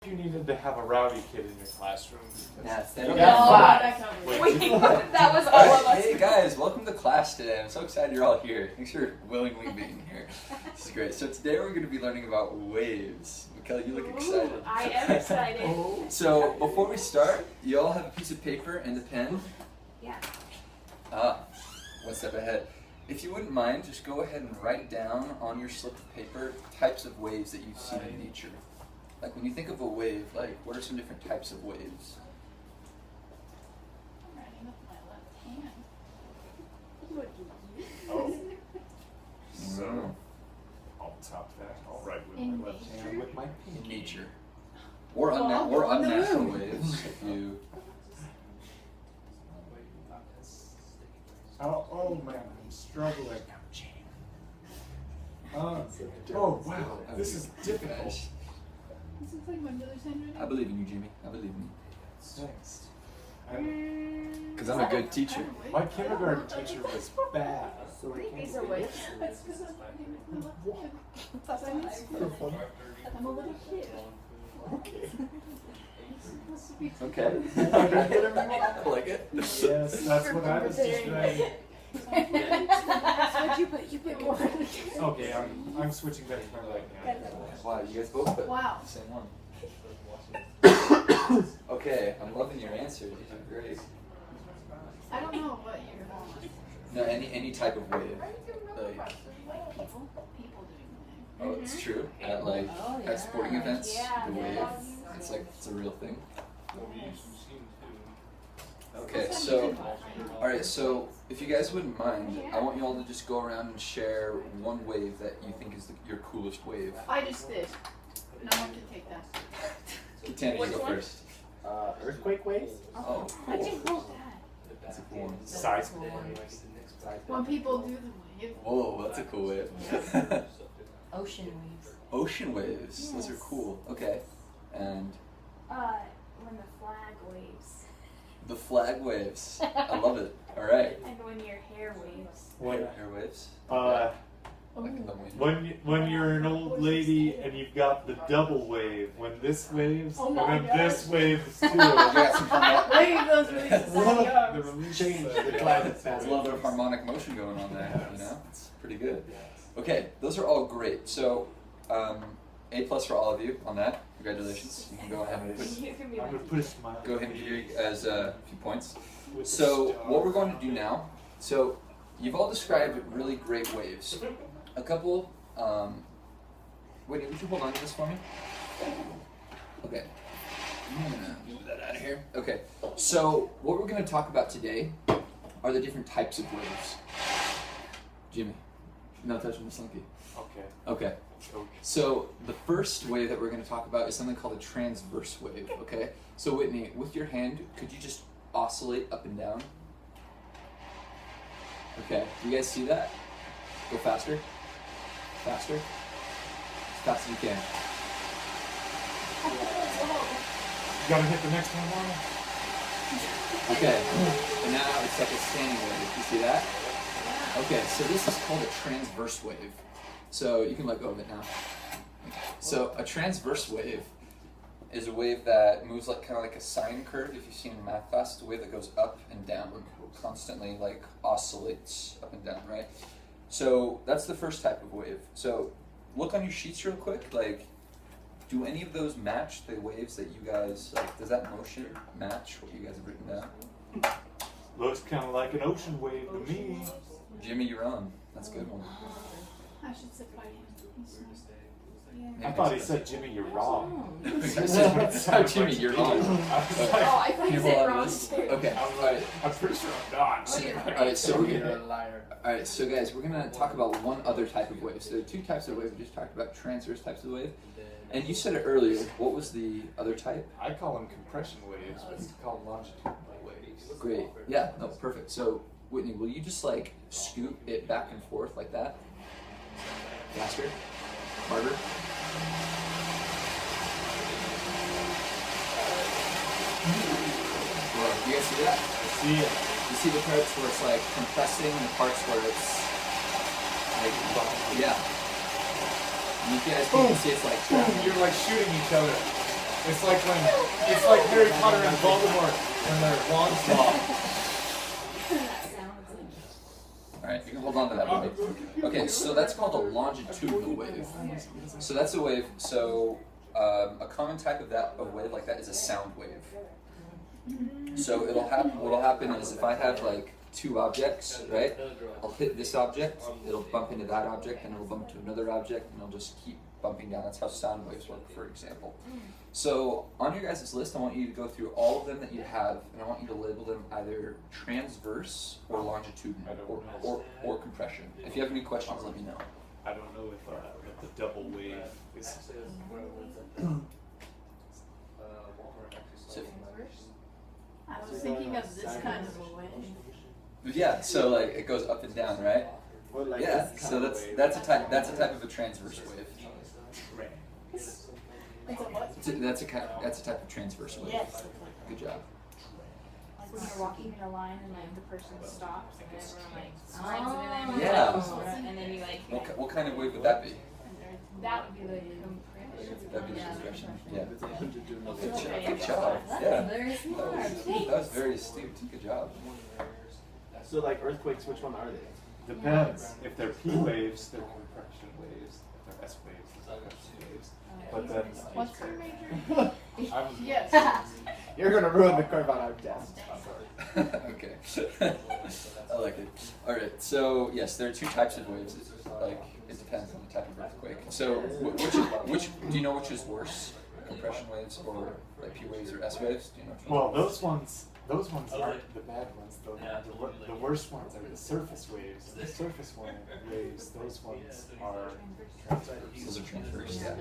you needed to have a rowdy kid in your classroom. Yes, You no, got that five. Wait, that was all of us. Hey guys, welcome to class today. I'm so excited you're all here. Thanks for willingly being here. This is great. So today we're going to be learning about waves. Mikel, you look excited. Ooh, I am excited. So before we start, you all have a piece of paper and a pen? Yeah. One step ahead. If you wouldn't mind, just go ahead and write down on your slip of paper types of waves that you've seen in nature. Like when you think of a wave, like what are some different types of waves? I'm writing with my left hand. Oh. So, I'll top that. I'll write with In my left hand nature? with my In pinky. nature. Or unnatural waves. If you Oh man, I'm struggling. Oh wow, this is difficult. This looks like my brother's handwriting. I believe in you, Jimmy. I believe in you. Thanks. Because I'm a good teacher. My kindergarten teacher was bad. So I These can't are waves. That's because I'm writing with my left hand. That's why I'm a little kid. Okay. Okay. I like it. Yes, that's what I was describing. What'd you put? You put more. Okay, I'm switching back to my right hand. Wow, you guys both put Wow. the same one. Okay, I'm loving your answers. These are great. I don't know what you're on. No, any type of wave. Like people doing the Oh, it's true. At at sporting events, the wave. It's like it's a real thing. Okay, so all right, so if you guys wouldn't mind, I want you all to just go around and share one wave that you think is your coolest wave. I just did. No one can take that. Tanner, you go first. Earthquake waves? Oh, I didn't cool. know that. That's a cool one. Seismic waves. When people do the wave. Whoa, that's a cool wave. Ocean waves. Ocean waves. Those are cool. Okay. And When the flag waves. the flag waves. I love it. All right. And when your hair waves. Hair waves. Like in the wind. When you're an old lady and you've got the double wave, when this waves, Oh and my then God. this waves too. You got some Wave those waves. The change the climate There's a little bit of harmonic motion going on there, you know? It's pretty good. Okay, those are all great. So, A+ for all of you on that. Congratulations. You can go ahead and You can be I'm gonna put a smile. go ahead and give you as a few points. So, what we're going to do now, so you've all described really great waves. A couple, wait, would you hold on to this for me? Okay. I'm gonna move that out of here. Okay, so what we're gonna talk about today are the different types of waves. Jimmy, no touching the slinky. Okay. Okay, so the first wave that we're gonna talk about is something called a transverse wave, okay? So Whitney, with your hand, could you just oscillate up and down? Okay, do you guys see that? Go faster. Faster. As fast as you can. You gotta hit the next one, Mama. Okay, and now it's like a standing wave. You see that? Okay, so this is called a transverse wave. So you can let go of it now. So a transverse wave is a wave that moves like kind of like a sine curve. If you've seen in math class, it's a wave that goes up and down, constantly like oscillates up and down, right? So that's the first type of wave. So look on your sheets real quick. Like, do any of those match the waves that you guys like? Does that motion match what you guys have written down? Looks kind of like an ocean wave to me. Jimmy, you're on. That's a good one. I should sit by him. I thought he said, Jimmy, you're wrong. Jimmy, you're on. Oh, I thought Can you you said hold on to wrong this? too. Okay. Alright. I'm pretty sure I'm not. Alright, so we're gonna. Alright, so guys, we're gonna talk about one other type of wave. So there are two types of waves. We just talked about transverse types of wave. And you said it earlier. What was the other type? I call them compression waves, but you call them longitudinal waves. Great. Yeah, no, perfect. So, Whitney, will you just like scoot it back and forth like that? Faster? Harder? Whoa, do you guys see that? I see it. You see the parts where it's like compressing and the parts where it's like, yeah. And you guys can see it's like, You're like shooting each other. It's like Harry Potter and Voldemort when their wands fall. All right, you can hold on to that wave. Okay, so that's called a longitudinal wave. So that's a wave. So a common type of wave like that is a sound wave. So what'll happen is if I have like two objects, right? I'll hit this object, it'll bump into that object, and it'll bump to another object, and it'll just keep bumping down. That's how sound waves work, for example. So on your guys' list, I want you to go through all of them that you have, and I want you to label them either transverse or longitudinal or compression. If you have any questions, let me know. I don't know if the double wave is. So, I was thinking of this kind of a wave. yeah, so like it goes up and down, right? Yeah, so that's a type of a transverse wave. It's a what? That's a type of transverse wave. Yes. Good job. Like when you're walking in a line and like the person stops and everyone like slams into them. And Yeah. And then you like. What kind of wave would that be? That would be the compression. That'd be the compression. Yeah. Good job. Okay. Good job. Yeah. Very smart. That was very astute. Good job. So like earthquakes, which one are they? Depends. If they're P waves, they're compression waves. If they're S waves, they're compression waves. But then, What's your major? I'm, Yes. You're gonna ruin the curve on our test. Okay. I like it. All right. So yes, there are two types of waves. Like it depends on the type of earthquake. So which do you know which is worse? Compression waves or like P waves or S waves? Do you know which well, one's those ones aren't the bad ones. Though the worst ones are the surface waves. The surface waves, those ones are transverse. Those are transverse. Yeah.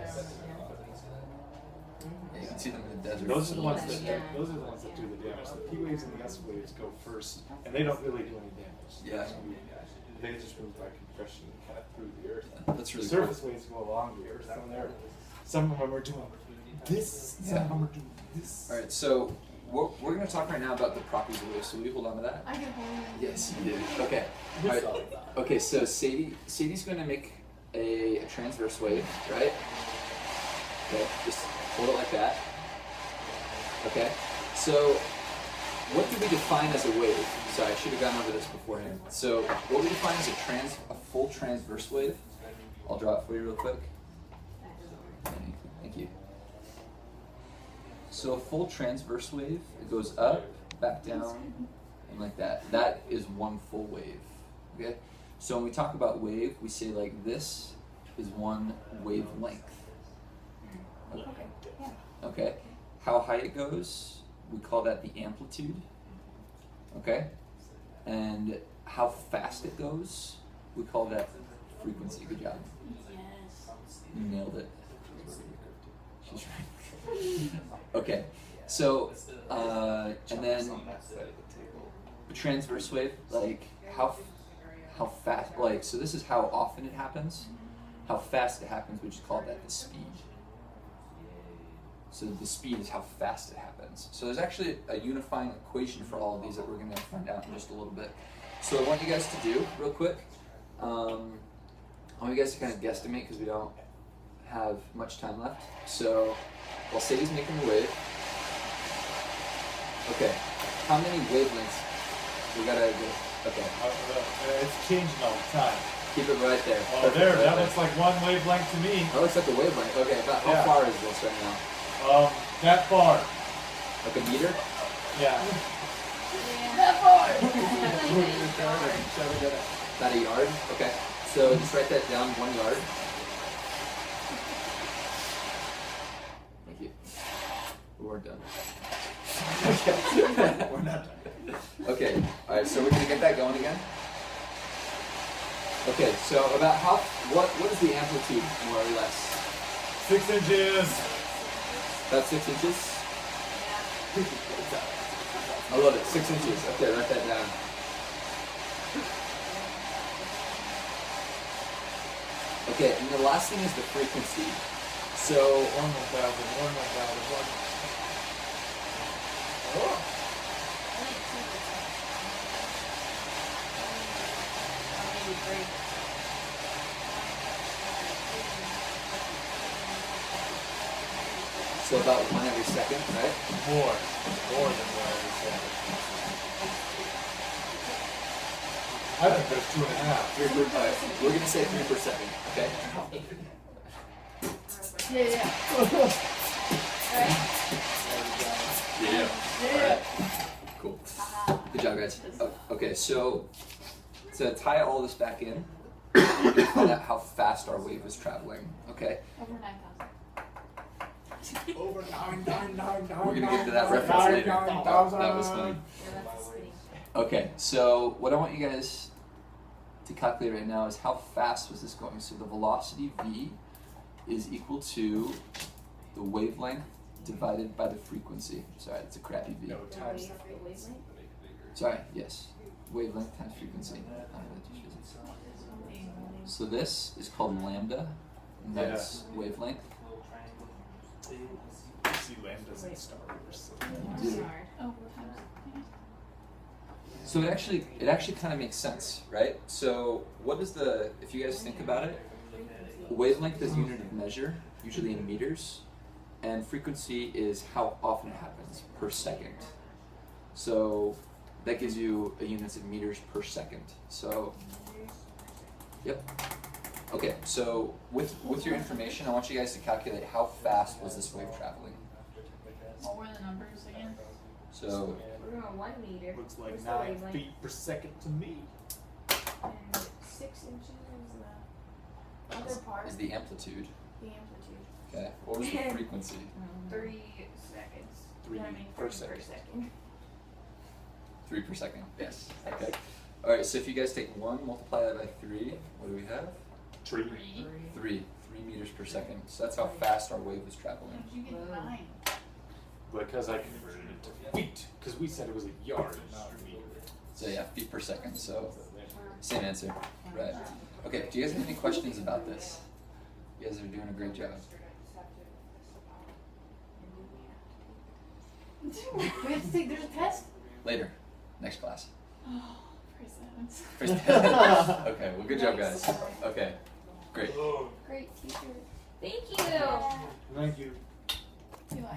Yeah, you can see them in the desert. Those are the ones that do the damage. The P waves and the S waves go first, and they don't really do any damage. Yeah. They just move by compression kind of through the earth. That's really The surface waves go along the earth. Some of them are doing this. Some of them are doing this. All right. So we're going to talk right now about the properties of waves. So will you hold on to that? I can hold it. Yes, you did. Okay. All right. Okay. So Sadie's going to make a transverse wave, right? Okay. Just hold it like that. Okay. So what do we define as a wave? Sorry, I should have gone over this beforehand. So what we define as a full transverse wave. I'll draw it for you real quick. Thank you. So a full transverse wave, it goes up, back down, and like that. That is one full wave. Okay? So when we talk about wave, we say like this is one wavelength. Okay? How high it goes, we call that the amplitude. Okay? And how fast it goes, we call that frequency. Good job. Yes. You nailed it. She's right. Okay, so and then a transverse wave, like how fast, like so this is how often it happens, how fast it happens, we just call that the speed. So the speed is how fast it happens. So there's actually a unifying equation for all of these that we're going to find out in just a little bit. So I want you guys to do real quick. I want you guys to kind of guesstimate because we don't have much time left. So while Sadie's making the wave, okay, how many wavelengths? We gotta go. Okay. It's changing all the time. Keep it right there. Oh, Perfect, there, right that there. looks like one wavelength to me. That looks like a wavelength. Okay, about how Yeah. far is this right now? That far. Like a meter? Yeah. That far. About a yard? Okay. So just write that down, 1 yard. Thank you. We're done. We're not done. Okay, alright, so we're gonna get that going again. Okay, so about what is the amplitude, more or less? 6 inches. About 6 inches? I love it, 6 inches. Okay, write that down. Okay, and the last thing is the frequency. So, 1,000. So about 1 every second, right? More than 1 every second. I think there's 2.5. 3 per, we're gonna say 3 per second, okay? Yeah. Yeah. Yeah. Cool. Good job, guys. Oh, okay, so to tie all this back in, we're gonna find out how fast our wave was traveling. Okay. Over 9,000. Over 9,999. We're gonna get to that reference later. That was funny. Yeah, that's spinning. Okay, so what I want you guys to calculate right now is how fast was this going. So the velocity v is equal to the wavelength divided by the frequency. Sorry, that's a crappy v. No, times. Wavelength? Sorry, yes. Wavelength times frequency. I don't know what this is. So this is called lambda, and that's wavelength. See lambdas in Star Wars. Dude. Oh, what time is it? So it actually kind of makes sense, right? So what is the, if you guys think about it, wavelength is unit of measure, usually in meters, and frequency is how often it happens per second. So that gives you a units in meters per second. So, yep. Okay, so with your information, I want you guys to calculate how fast was this wave traveling. What were the numbers again? So We're going 1 meter. Looks like What's the 9 wavelength? feet per second to me. And 6 inches is the other part. is the amplitude. The amplitude. Okay. What was the frequency? 3 seconds. 3 I mean, per 3 second. per second. 3 per second. Yes. Okay. All right. So if you guys take 1, multiply that by 3, what do we have? 3. 3 meters per second. So that's how fast our wave was traveling. How did you get 9? Because I converted it to feet. Because we said it was a yard, not a meter. So yeah, feet per second. So same answer. Right. Okay. Do you guys have any questions about this? You guys are doing a great job. We have to take, there's a test? Later. Next class. Oh, presents. First. Okay. Well, good job, guys. Okay. Great. Great teacher. Thank you. Thank you. See you later.